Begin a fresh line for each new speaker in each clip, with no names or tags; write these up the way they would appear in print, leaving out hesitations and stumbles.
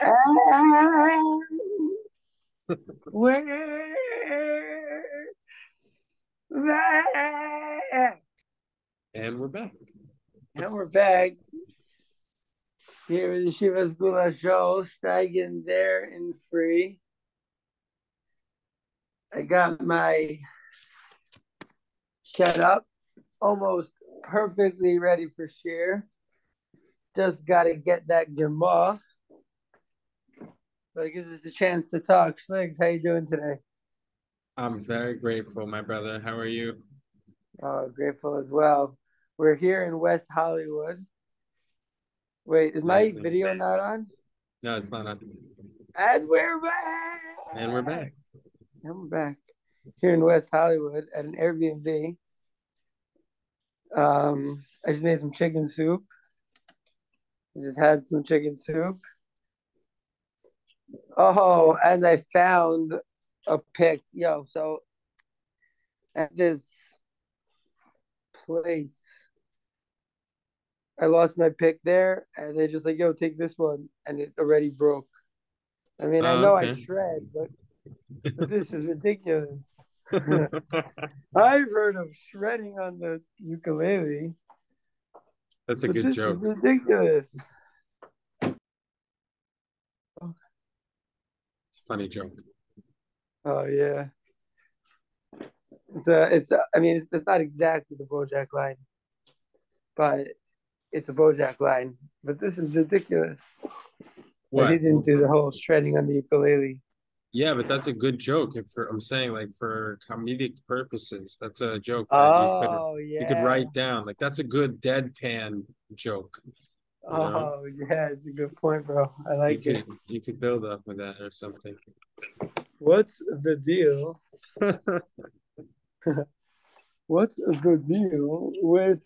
And we're back.
And we're back.
And we're back here with the Shiva Skula show. Shteigin there and free. I got my setup almost perfectly ready for share. Just got to get that Gemara. But it gives us a chance to talk. Schligs, how you doing today?
I'm very grateful, my brother. How are you?
Grateful as well. We're here in West Hollywood. Wait, is my
Amazing.
video not on?
No, it's not on.
And we're back.
And we're back.
And we're back here in West Hollywood at an Airbnb. I just made some chicken soup. I just had some chicken soup. Oh, and I found a pic. So at this place, I lost my pic there, and they just like, take this one, and it already broke. I mean, I know I
Okay.
shred, but this is ridiculous. I've heard of shredding on the ukulele,
That's a
but
good
this is
joke.
ridiculous.
It's a funny joke.
Oh yeah, I mean, it's not exactly the BoJack line, but it's a BoJack line. But this is ridiculous that he
What?
didn't do the whole shredding on the ukulele.
Yeah, but that's a good joke. If for I'm saying like for comedic purposes, that's a joke that
Oh
you could
yeah.
write down. Like that's a good deadpan joke, you know?
Oh yeah, it's a good point, bro. I
You
like it.
could you could build up with that or something.
What's the deal? What's the deal with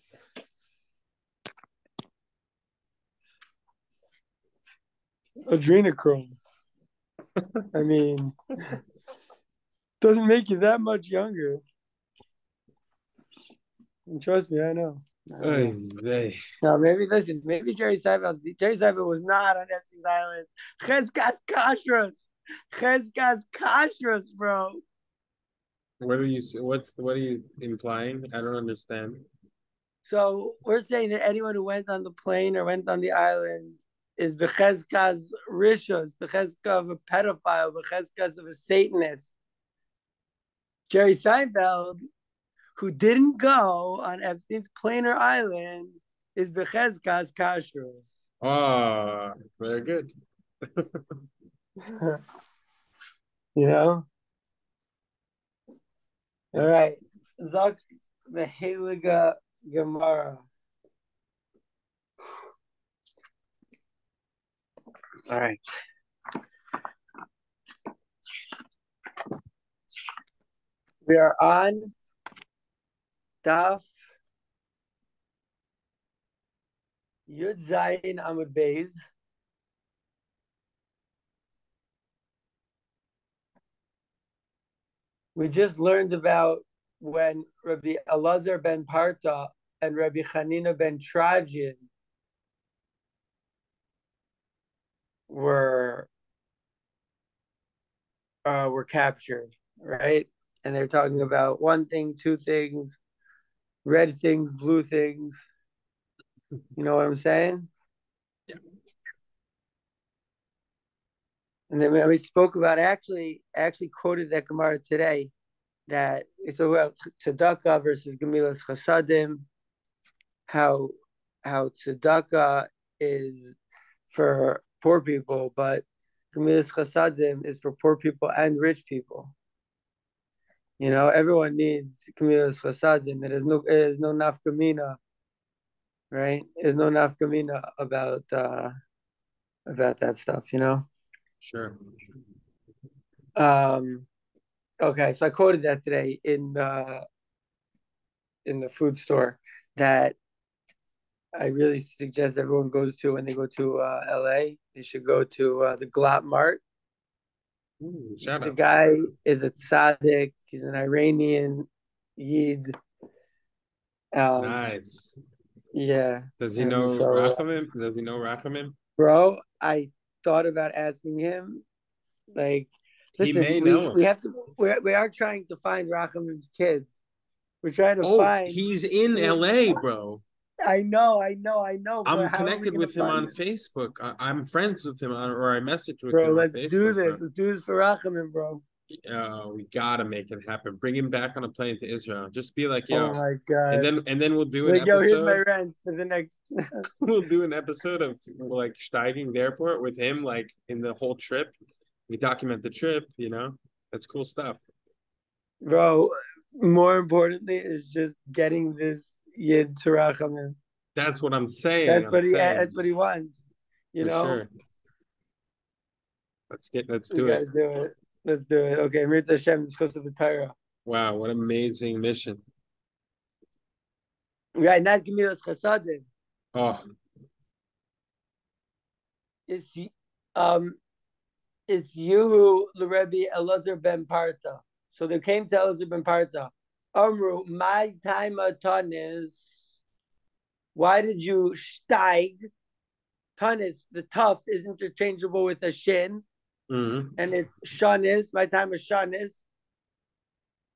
adrenochrome? I mean, doesn't make you that much younger. And trust me, I know. I
Oy
know.
vey.
No, maybe Jerry Seinfeld was not on Epstein's Island. Cheskas Kashrus. Cheskas Kashrus, bro.
What are you implying? I don't understand.
So we're saying that anyone who went on the plane or went on the island is Becheskas Rishus, Becheska of a pedophile, Becheskas of a Satanist. Jerry Seinfeld, who didn't go on Epstein's plane or island, is Becheskas Kashrus.
Oh, very good.
You know? All right. Zok the Heliga Gemara. All right. We are on Daf Yud Zayin Amud Beis. We just learned about when Rabbi Elazar ben Parta and Rabbi Chanina ben Trajin were captured, right? And they're talking about one thing, two things, red things, blue things. You know what I'm saying?
Yeah.
And then we spoke about actually quoted that Gemara today that it's about tzedakah versus gemilas chasadim. How tzedakah is for poor people, but gemilas chasadim is for poor people and rich people. You know, everyone needs gemilas chasadim. There is no nafkamina, right? There's no nafkamina about that stuff. You know.
Sure.
Okay, so I quoted that today in the food store that I really suggest everyone goes to when they go to LA. They should go to the Glot Mart.
Ooh, shout
The
out.
guy is a tzaddik. He's an Iranian Yid.
Nice.
Yeah,
Does he
and
know
so,
Rachamim? Does he know Rachamim?
bro, I thought about asking him. Like,
He
listen,
may
we
know him.
we have to we are trying to find Rachamim's kids. We're trying to
Oh,
find
he's in
who.
LA, bro.
I know, but
I'm
how are we
connected
gonna
with him
find
on
him,
Facebook. I'm friends with him or I message with
bro?
him on
Let's do
Facebook, bro.
this. Let's do this for Rachamim, bro.
We gotta make it happen. Bring him back on a plane to Israel. Just be like,
Oh
yo,
my god.
and then we'll do an
Like, yo, here's my
episode.
rent for the next.
We'll do an episode of like Shteigin the airport with him, like in the whole trip. We document the trip, you know. That's cool stuff.
Bro, more importantly is just getting this Yid to Rachamim.
That's what I'm saying.
That's
I'm
what he.
saying
That's what he wants. You
for
know,
sure. Let's
we
do
gotta
it.
do it. Let's do it. Okay, Mirza Hashem, discuss of the Torah.
Wow, what an amazing mission.
Right, not Gemilas Chasadim.
Oh,
Is um is you the Rebbe Elazar ben Parta. So they came to Elazar ben Parta. Amru, my time tanis. Why did you steig? Tanis, the tough is interchangeable with a shin,
mm-hmm.
and it's shanis. My time is shanis.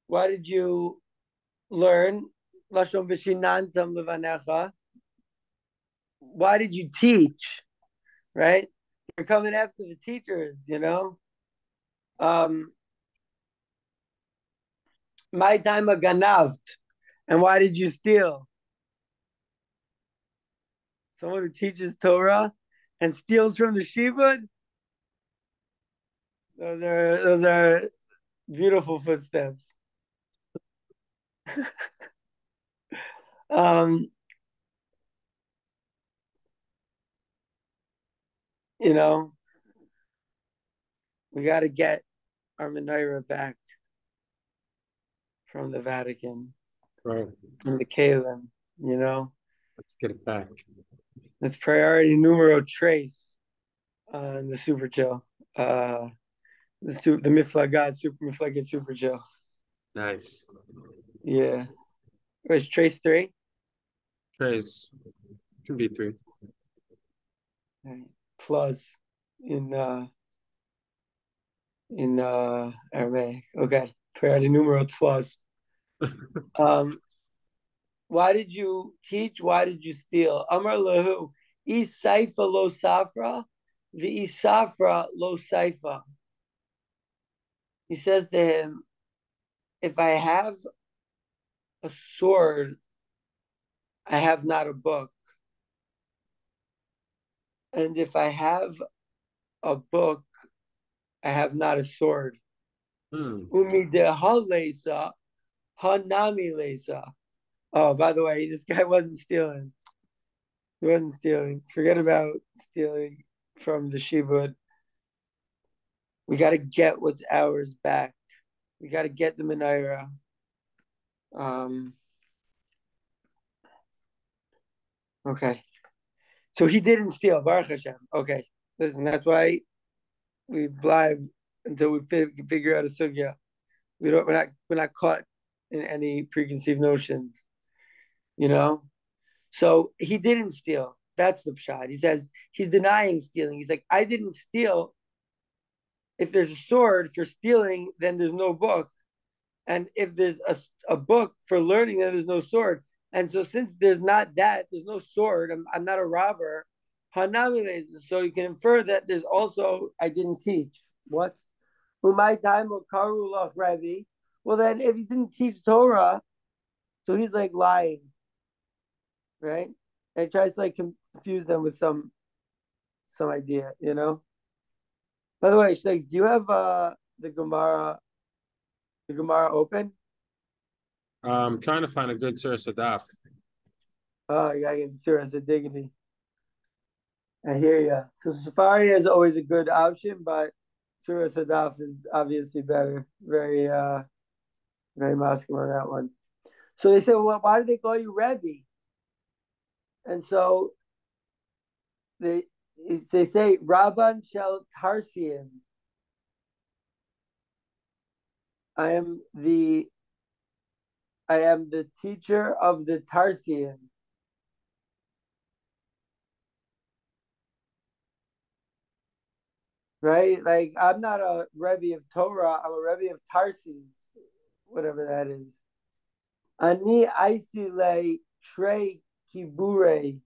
Why did you learn? Lashon v'shinantam levanecha. Why did you teach? Right? You're coming after the teachers, you know? My time a ganavt. And why did you steal? Someone who teaches Torah and steals from the shibud. Those are beautiful footsteps. um, you know, we got to get our menorah back from the Vatican,
Right.
from the Kalim, you know.
Let's get it back.
It's priority numero trace in the Super Chill. The Miflagat, Super Miflagat Super Chill.
Nice.
Yeah. Was trace 3?
Trace. Can be 3.
Plus in Aramaic. Okay. Priority numero plus. Why did you teach? Why did you steal? Amar lahu, isaifa lo safra, the isafra lo saifa. He says to him, if I have a sword, I have not a book. And if I have a book, I have not a sword. Umi de halesa, hanami lesa. Oh, by the way, this guy wasn't stealing. He wasn't stealing. Forget about stealing from the shibud. We got to get what's ours back. We got to get the menorah. Okay. So he didn't steal, Baruch Hashem. Okay. Listen, that's why we blind until we figure out a sugya. We're not caught in any preconceived notions, you know. So he didn't steal. That's the pshat. He says he's denying stealing. He's like, I didn't steal. If there's a sword for stealing, then there's no book, and if there's a book for learning, then there's no sword. And so since there's not that, there's no sword. I'm not a robber. So you can infer that there's also I didn't teach. What? Umay time or karulach Rebbe. Well, then if he didn't teach Torah, so he's like lying, right? And he tries to like confuse them with some idea, you know. By the way, Shteigin, do you have the Gemara open?
I'm trying to find a good source of daf.
Oh, you gotta get the Surah Dignity. I hear you. So Safari is always a good option, but Surah Sadaf is obviously better. Very masculine on that one. So they say, well, why do they call you Rebbe? And so they say Rabban Shel Tarsian. I am the teacher of the Tarsian. right? Like I'm not a Rebbe of Torah, I'm a Rebbe of Tarsis, whatever that is. Ani Aisile Trey Kibure.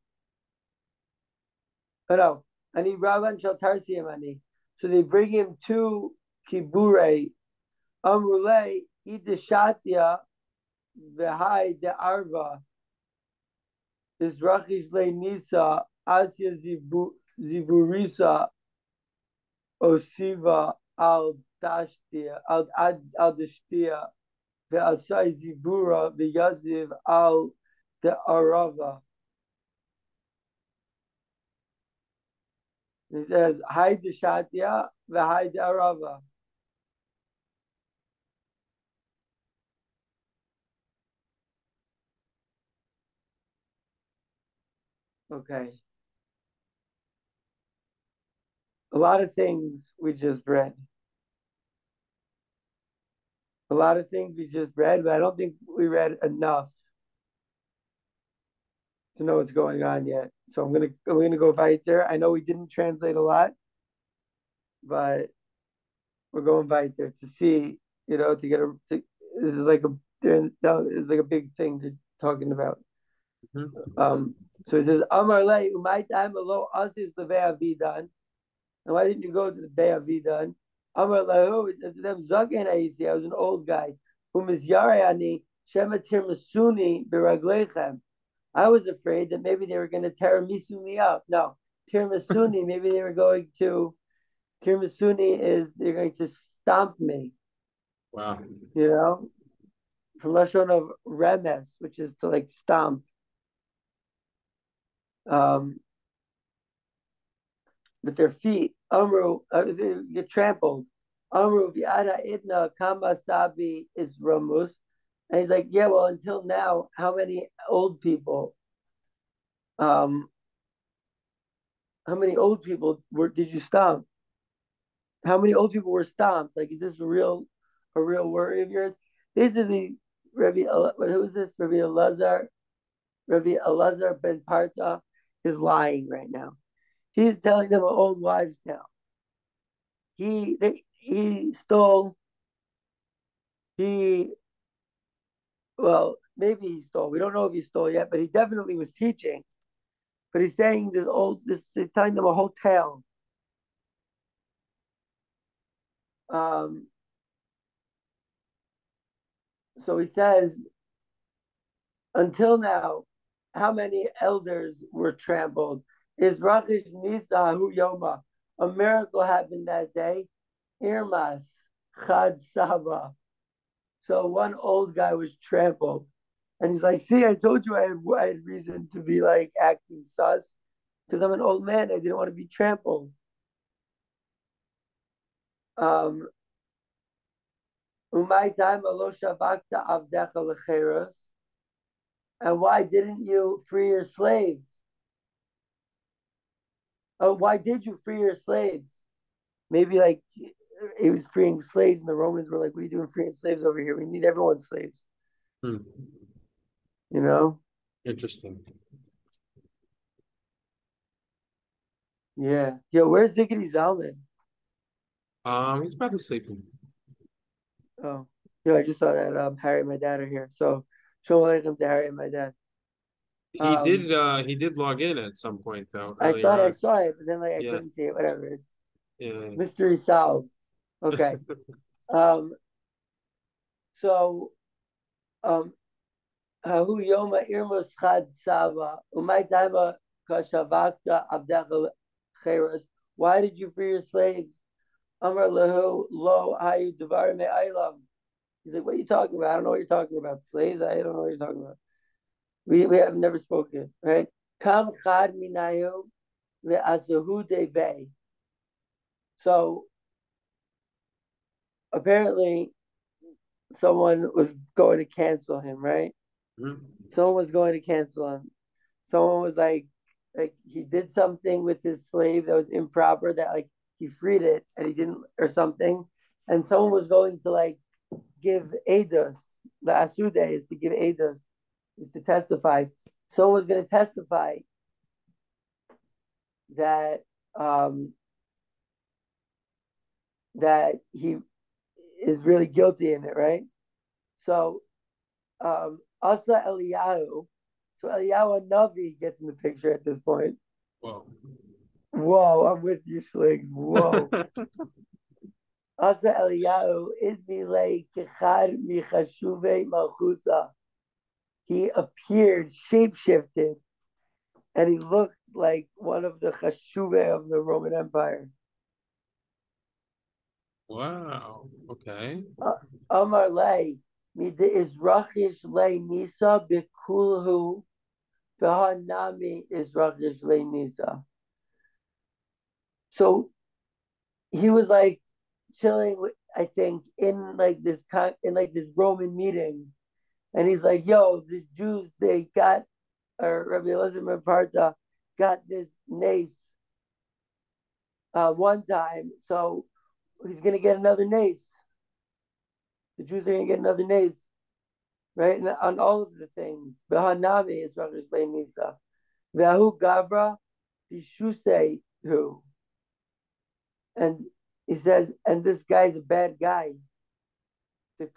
Oh no, Ani Ravan Shal Tarsiim Ani. So they bring him to Kibure. Amrule Idishatia V'hai de Arva. Izrachish Le Nisa Asya Ziburisa Osiva Al Dashtia Al Dashtia Ve'asai Zibura Ve'yaziv Al De Arava. He says, Hai De Shatia Ve'hai De Arava. Okay. A lot of things we just read. A lot of things we just read, but I don't think we read enough to know what's going on yet. So I'm gonna go right there. I know we didn't translate a lot, but we're going right there to see, to get this is like it's like a big thing to talking about.
Mm-hmm.
So it says Amar Le Umay Time Alo Asis Leve'avidan. And why didn't you go to the Be'avidan? Amar Lahu, he said to them, Zaken Aisi, I was an old guy. Umizyarayani Shema Tirmasuni Biraglechem. I was afraid that maybe they were going to tiramisu me up. No, tiramisuni, maybe they were going to, tiramisuni is they're going to stomp me,
Wow.
from Lashon of remes, which is to like stomp. With their feet. Amru, they get trampled. Amru viada idna kama sabi is ramus. And he's like, yeah, well, until now, how many old people, um, did you stomp? How many old people were stomped? Like, is this a real worry of yours? Basically, who is this? Rabbi Elazar ben Parta is lying right now. He's telling them old wives now. He stole. He well, maybe he stole. We don't know if he stole yet, but he definitely was teaching. But he's saying he's telling them a whole tale. Um, so he says, until now, how many elders were trampled? Is Rachish Nisa Hu Yoma. A miracle happened that day. Irmas Chad Saba. So one old guy was trampled. And he's like, see, I told you I had reason to be like acting sus because I'm an old man. I didn't want to be trampled. Um, Umay time alo shavakta avdecha lecheros. And why didn't you free your slaves? Oh, why did you free your slaves? Maybe like he was freeing slaves, and the Romans were like, "What are you doing freeing slaves over here? We need everyone's slaves."
Hmm.
You know?
Interesting.
Yeah. Yo, where's Ziggity Zalman?
He's probably sleeping.
Oh, yeah, I just saw that Harry and my dad are here. So shalom aleichem to Harry and my dad.
He did log in at some point though,
I
earlier
thought I
on.
saw it, but then like I
Yeah.
couldn't see it. Whatever.
Yeah.
Mystery solved. Okay. Um. So um. Hahu yoma irmos chad sava umay daima kashavakta abdechel cheres. Why did you free your slaves? Amar lehu lo hayu devar me'aylam. He's like, what are you talking about? I don't know what you're talking about. Slaves? I don't know what you're talking about. We have never spoken, right? Kam chad minayu ve'asahu debe. So apparently someone was going to cancel him, right?
Mhm.
Someone was going to cancel him. Someone was like he did something with his slave that was improper, that like he freed it and he didn't, or something. And someone was going to like give edus. The asude is to give edus, is to testify. Someone was going to testify, that that he is really guilty in it, right? So Asa Eliyahu. So Eliyahu Navi gets in the picture at this point.
Whoa.
Whoa, I'm with you, Schligs. Whoa. Asa Eliyahu Izmile Kechad Michashuve Malchusa. He appeared shapeshifted and he looked like one of the Chashuve of the Roman Empire.
Wow. Okay.
Amar Lay, Mida Izrachish Lay Nisa Bikulhu Behanami Izrachish Lay Nisa. So he was like chilling, I think, in like this Roman meeting, and he's like, "Yo, the Jews they got, or Rabbi Elazar Parta got this nace one time, so he's gonna get another nace. The Jews are gonna get another nace, right? And on all of the things, Behanami is Rav Nisa, Vahu Gavra, Bishusei who." And he says, and this guy's a bad guy. Either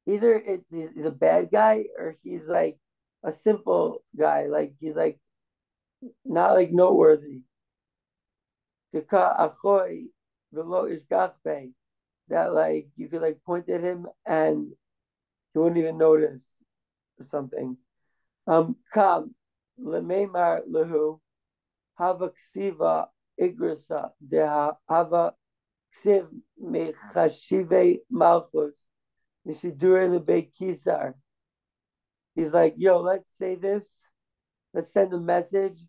he's a bad guy or he's like a simple guy, like he's like not like noteworthy. That like you could like point at him and he wouldn't even notice or something. Kam lemeimar lehu hava ksiva igrasa de hava ksiv mechashive malchus nishidure lebe kisar. He's like, yo, let's say this. Let's send a message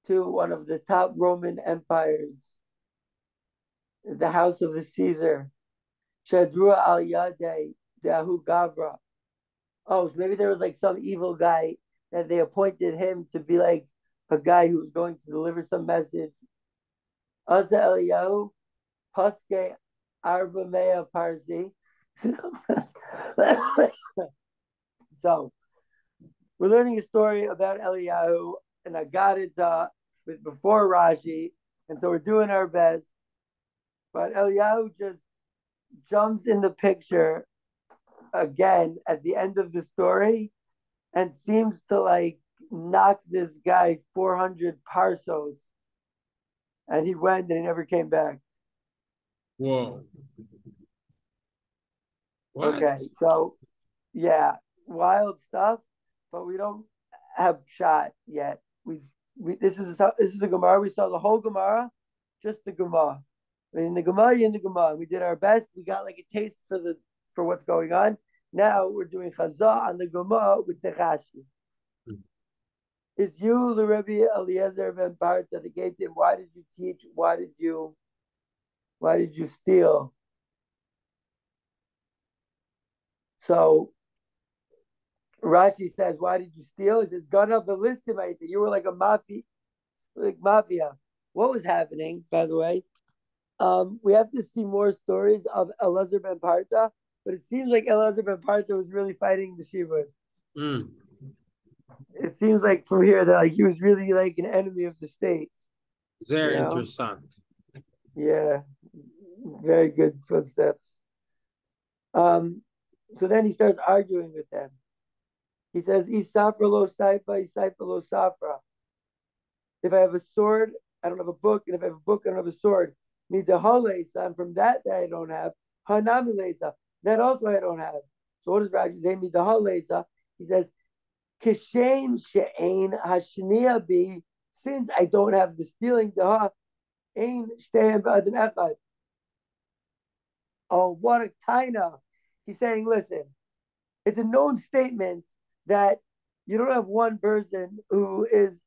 to one of the top Roman empires, the house of the Caesar. Shadrua al Yade Dahu Gavra. Oh, so maybe there was like some evil guy that they appointed him to be like a guy who was going to deliver some message. Aza Eliyahu, Paske Arba Mea Parsi. So we're learning a story about Eliyahu, and I got it with before Rashi, and so we're doing our best. But Eliyahu just jumps in the picture again at the end of the story and seems to like knock this guy 400 parsos. And he went and he never came back.
Whoa. What?
Okay, so yeah, wild stuff, but we don't have shot yet. We this is the Gemara. We saw the whole Gemara, just the Gemara. I mean, in the Gemara, you're in the Gemara. We did our best. We got like a taste for what's going on. Now we're doing Chazah on the Gemara with the Rashi. Is you the Rabbi Eliezer ben Barta that gave him? Why did you teach? Why did you steal? So Rashi says, why did you steal? He says, "Gonna the list of anything. You were like a mafia. What was happening, by the way? We have to see more stories of Elazar ben Parta, but it seems like Elazar ben Parta was really fighting the Shibud. It seems like from here that like he was really like an enemy of the state.
Very interessant.
Yeah, very good footsteps. So then he starts arguing with them. He says, "Isafra lo saifa, isafra lo safra." If I have a sword, I don't have a book, and if I have a book, I don't have a sword. Midahalesa, and from that I don't have. Hanamilesa, that also I don't have. So what does Rashi say? Midahalesa. He says, Kishain she'ain hashniya bi, since I don't have the stealing, daha ain shteim ba'adam echad. Oh, what a taina. He's saying, listen, it's a known statement that you don't have one person who is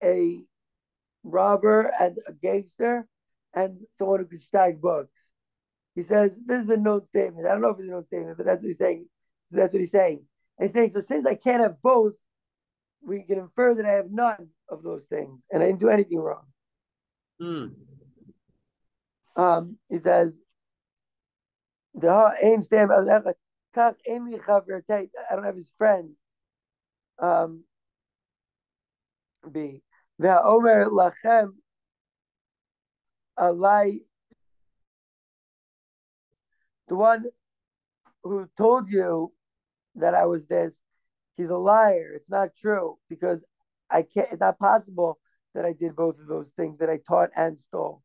a robber and a gangster and someone who could stack books. He says, this is a known statement. I don't know if it's a known statement, but that's what he's saying. That's what he's saying. And he's saying, so since I can't have both, we can infer that I have none of those things, and I didn't do anything wrong. He says, I don't have his friend. B. Ve'omer lachem alai, the one who told you that I was this, he's a liar. It's not true because I can't. It's not possible that I did both of those things, that I taught and stole.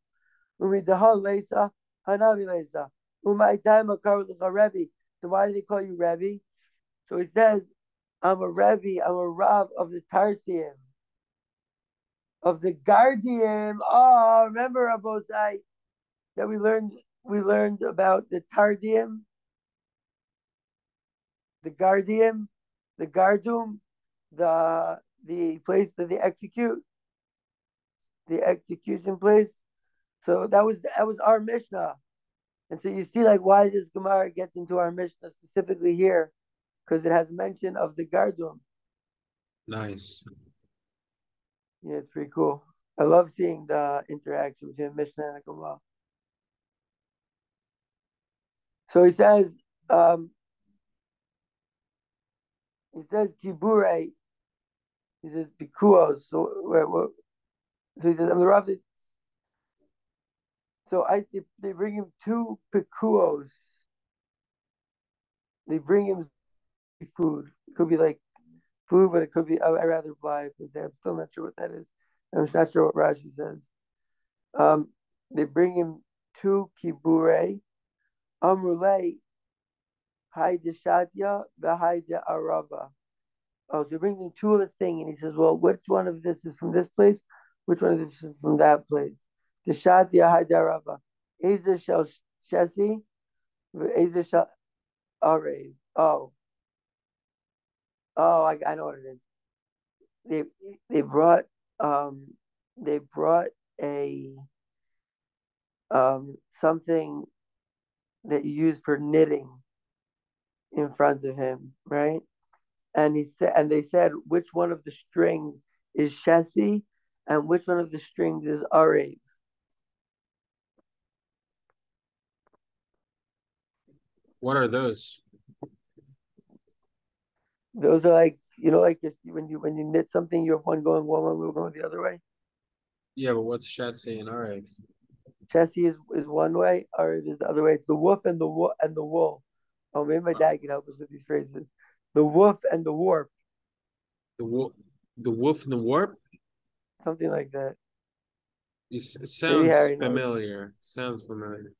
Umidaha lesa hanavi lesa. Umaitai makar Rebbe. Then why do they call you Rebbe? So he says, I'm a Rebbe. I'm a Rav of the Tarsiim, of the Guardian. Oh, remember Abosai that we learned about the Tardium, the Guardian, the Gardum, the place that they execute, the execution place. So that was our Mishnah. And so you see like why this Gemara gets into our Mishnah specifically here, because it has mention of the Gardum.
Nice.
Yeah, it's pretty cool. I love seeing the interaction between Mishnah and the Gemara. So he says Kibure, he says Bikuos. So he says, I'm the Rav. So they bring him two Pikuos. They bring him food. It could be like food, but it could be, I'd rather buy because I'm still not sure what that is. I'm just not sure what Rashi says. They bring him two Kibure, Amrulay, Hai de Shatya, Bahai de Arava. Oh, so he brings him two of his thing, and he says, well, which one of this is from this place? Which one of this is from that place? The Shatya Hai de Arava. Ezer Shel Shesi, Ezer Shel Arev. I know what it is. Um they brought a something that you use for knitting in front of him, right? And they said which one of the strings is Shesi and which one of the strings is Arev.
What are those?
Those are like like this, when you knit something, you have one going one way, we're going the other way.
Yeah, but what's chassis and RF?
Chassis is one way, or it is the other way. It's the woof and the wool. Oh, maybe my dad can help us with these phrases. The woof and the warp,
The wolf, the wolf and the warp.
something like that.
It
Maybe
sounds
Harry knows.
familiar. Sounds familiar.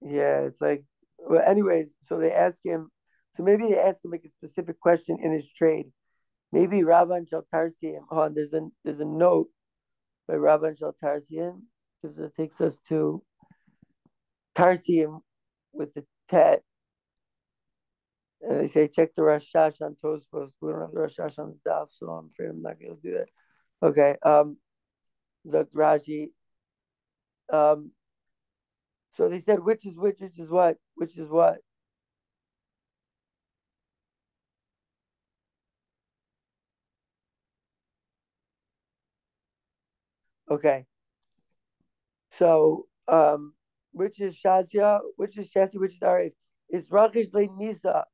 Yeah, it's like. Well, anyways, so they ask him. So maybe they ask him like a specific question in his trade. Maybe Rabban Shaltarsian. Oh, there's a note by Rabban Shaltarsian. Takes us to Tarsium with the tet. And they say check the Rashash on Tosfos. We don't have the Rashash on the Daf, so I'm afraid I'm not going to do that. Okay. Zak Rashi. So they said which is which is what, which is what. Okay. So which is Shazia, which is Shasi, which is Arif. It's Rachish Le Nisa.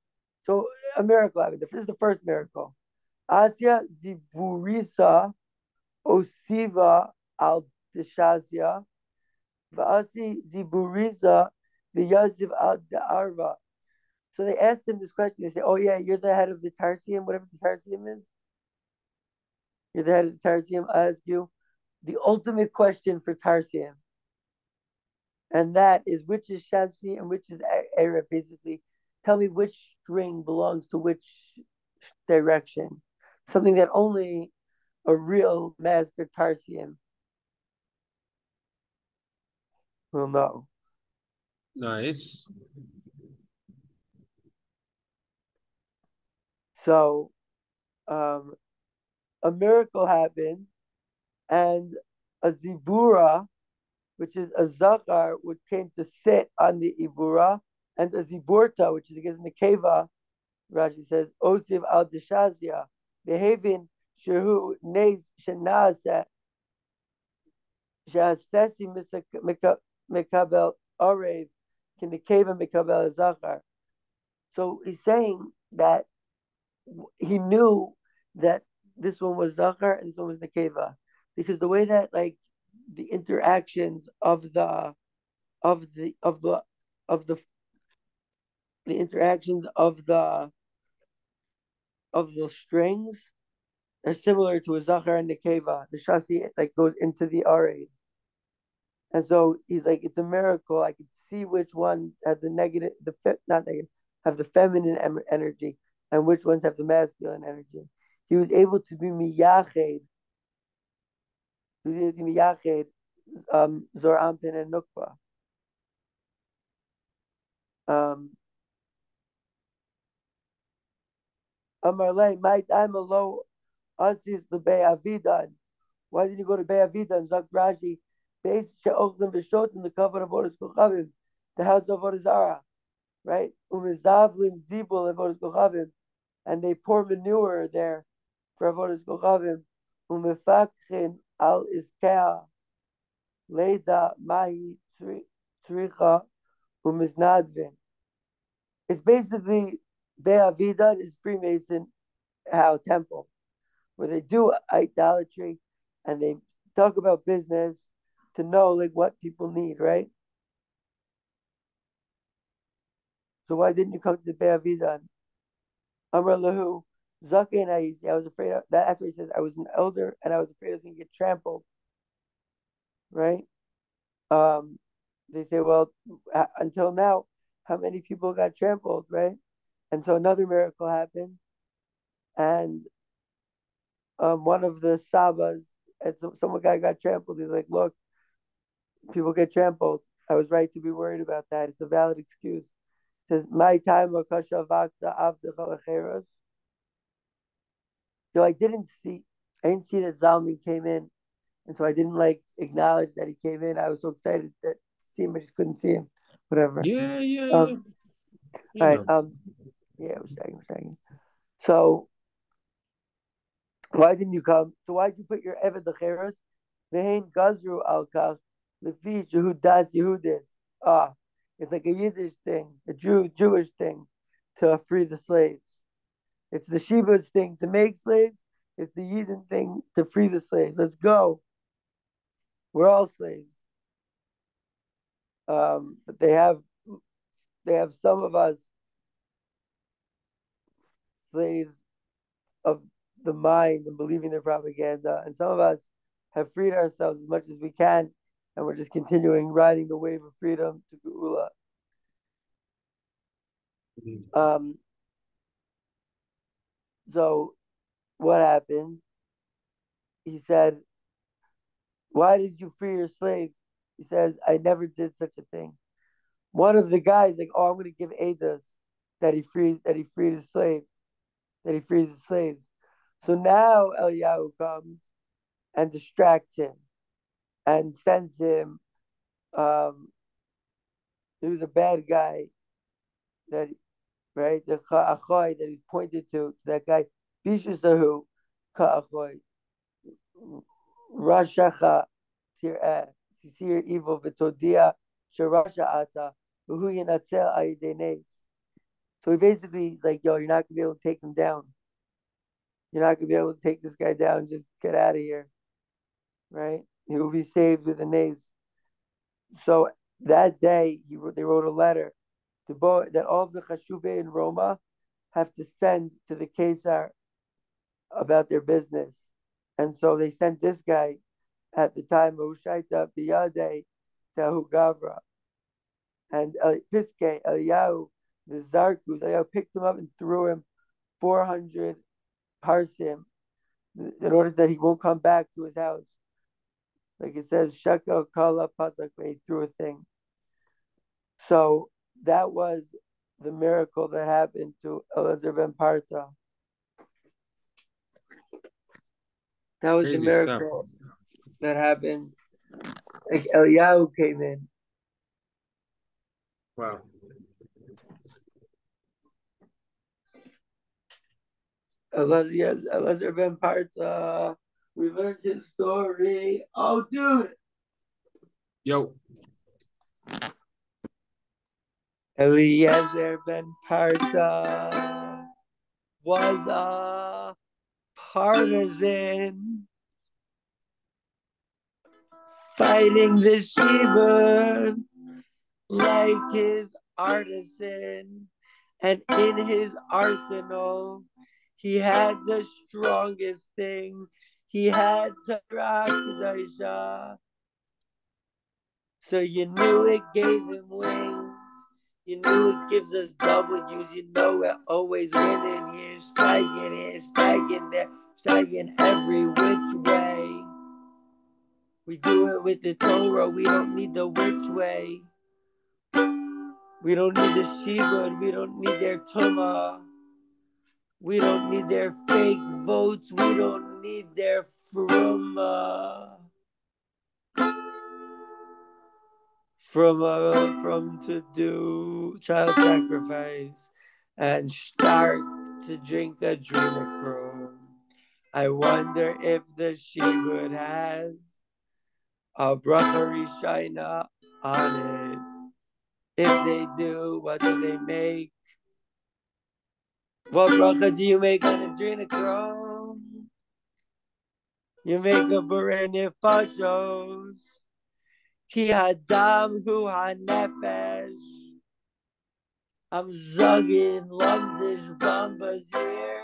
So a miracle happened. This is the first miracle. Asya Ziburisa Osiva al Deshazia. Va'asi Ziburisa V'yaziv al Da'arva. So they asked him this question. They say, oh yeah, you're the head of the Tarsium, whatever the Tarsium is. You're the head of the Tarsium. I ask you the ultimate question for Tarsium. And that is which is Shasi and which is Arab, basically. Tell me which string belongs to which direction. Something that only a real master Tarsian will know.
Nice.
So a miracle happened, and a zibura, which is a zakar, which came to sit on the ibura, and a ziburta, which is against the keva. Rashi says, Osiv al deshazia, behaving shehu neis shenasa shahasesi mekabel arev can the keva mekabel zakar. So he's saying that he knew that this one was Zachar and this one was Nekeva, because the way that like the interactions of the of the of the interactions of the strings are similar to a Zachar and Nekeva. The Shasi like goes into the Arid. And so he's like, it's a miracle. I could see which ones have the negative, not negative, have the feminine energy, and which ones have the masculine energy. He was able to be miyached. He was able to be miyached, Zor Ampin and Nukba. Um, Amarle, my time alone, Asis the Bay Avidan. Why did you go to Bay Avidan? Zak Rashi, Beis She'ochlim V'shotim, the cover of Oris Kochavim, the house of Orizara, right? Umizavlim Zibul Avodas Kochavim, and they pour manure there for Avodas Kochavim. Umefakchin al Iskea Leida Mahi Tzricha Umiznadvin. It's basically Be'avidan is Freemason temple where they do idolatry and they talk about business to know like what people need, right? So why didn't you come to the Be'avidan? Amr Lahu, Zaken I was afraid of that. That's what he says. I was an elder and I was afraid I was going to get trampled, right? They say, well, until now, how many people got trampled, right? And so another miracle happened, and one of the Sabas, and some guy got trampled. He's like, look, people get trampled. I was right to be worried about that. It's a valid excuse. It says, my time of kasha vakta avdecha. I didn't see that Zalman came in, and so I didn't like acknowledge that he came in. I was so excited to see him, I just couldn't see him. Whatever.
Yeah, yeah, yeah.
All right. Yeah, we're staying. So why didn't you come? So why did you put your Eved Lecheres? Vehein Gazru al Kach Lefi Yehudas Yehudis. It's like a Yiddish thing, a Jewish thing to free the slaves. It's the Shiva's thing to make slaves. It's the Yidden thing to free the slaves. Let's go. We're all slaves. But they have some of us slaves of the mind and believing their propaganda, and some of us have freed ourselves as much as we can, and we're just continuing riding the wave of freedom to Geula. So what happened? He said, why did you free your slave? He says, I never did such a thing. One of the guys, like, oh, I'm going to give Adas that he freed his slaves, that he frees his slaves. So now Eliyahu comes and distracts him and sends him. He was a bad guy that, right? The Ka'achoy that he's pointed to that guy, Bishusahu Ka'achoy, Rashacha Sisir evil Vitodia Sharasha Ata Uhu Yinatzel Ayidenes. So he's like, yo, you're not gonna be able to take him down. You're not gonna be able to take this guy down. Just get out of here, right? He will be saved with the nays. So that day, they wrote a letter to that all of the Chashuve in Roma have to send to the Caesar about their business. And so they sent this guy at the time, Hushaita Biyade Tahu Gavra. And Piske, Eliyahu, the Zarkus, Eliyahu picked him up and threw him 400 parsim in order that he won't come back to his house. Like it says, Shekel Kala Patak, he threw a thing. So that was the miracle that happened to Elazar ben Parta. That was
Crazy
the miracle
stuff.
that happened. Like Eliyahu came in.
Wow.
Elazar ben Parta. We learned his story. Oh, dude.
Yo.
Eliezer ben Parta was a partisan, fighting the Shiva like his artisan. And in his arsenal, he had the strongest thing. He had Torah Kedosha. So you knew it gave him wings. You knew it gives us W's. You know we're always winning. Here, Shteigin there, Shteigin every which way. We do it with the Torah. We don't need the which way. We don't need the Shibud. We don't need their Tumah. We don't need their fake votes. We don't need their from to do child sacrifice and start to drink adrenochrome. I wonder if the Shibud has a bracha rishayna on it. If they do, what do they make? What bracha do you make on adrenochrome? You make a berene fashos. Ki hadam hu hanefesh. I'm zugging lumdish bombas here.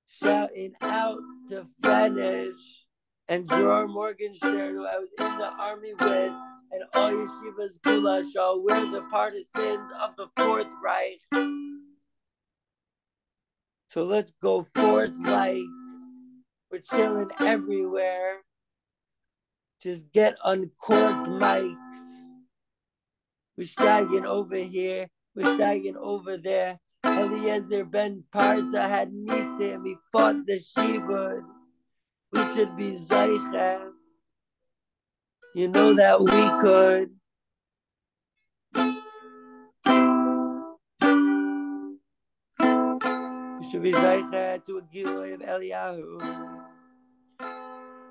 Shouting out to finish. And Dror Morgenstern, who I was in the army with, and all yeshivas goulash, all we're the partisans of the Fourth Reich. So let's go forth like we're chilling everywhere. Just get uncorked mics. We're Shteigin over here. We're Shteigin over there. Eliezer ben Parta had Nisim. He fought the Shibud. We should be Zeicha. You know that we could. We should be Zeicha to a Gilui of Eliyahu.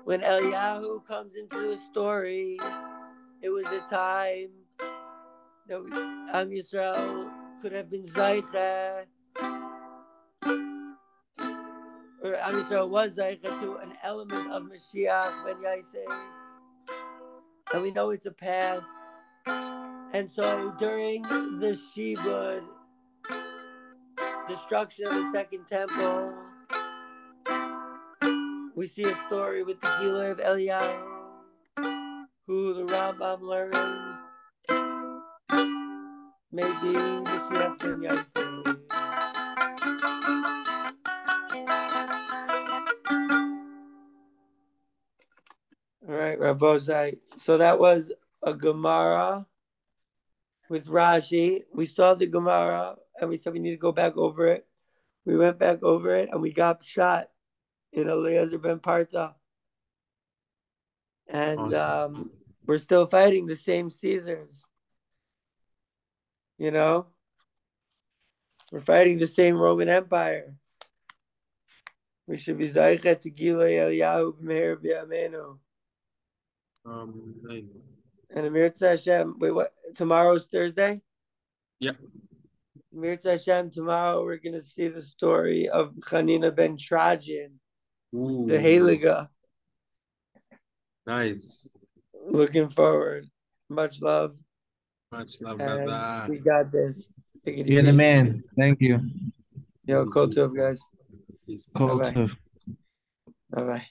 When Eliyahu comes into the story, it was a time that Am Yisrael could have been Zeicha, or Am Yisrael was Zeicha to an element of Mashiach ben Yosef. And we know it's a path. And so during the Shibud, destruction of the Second Temple, we see a story with the Gilui of Eliyahu, who the Rambam learns maybe Mashiach ben Yosef. All right, Rabbozai. So that was a Gemara with Rashi. We saw the Gemara and we said we need to go back over it. We went back over it and we got shot in Eliezer ben Parta. And awesome. We're still fighting the same Caesars. You know? We're fighting the same Roman Empire. We should be Zaychet to Gilui Eliyahu b'meher b'yameinu. And Amir Hashem, wait, what? Tomorrow's Thursday?
Yeah.
Amir Hashem, tomorrow we're going to see the story of Chanina ben Trajan, the Heliga.
Nice.
Looking forward. Much love.
Much love,
and
brother.
we got this.
You're the man. Thank you.
Yo, Kol Tov, guys.
Kol
Bye-bye.
Tov.
Bye-bye.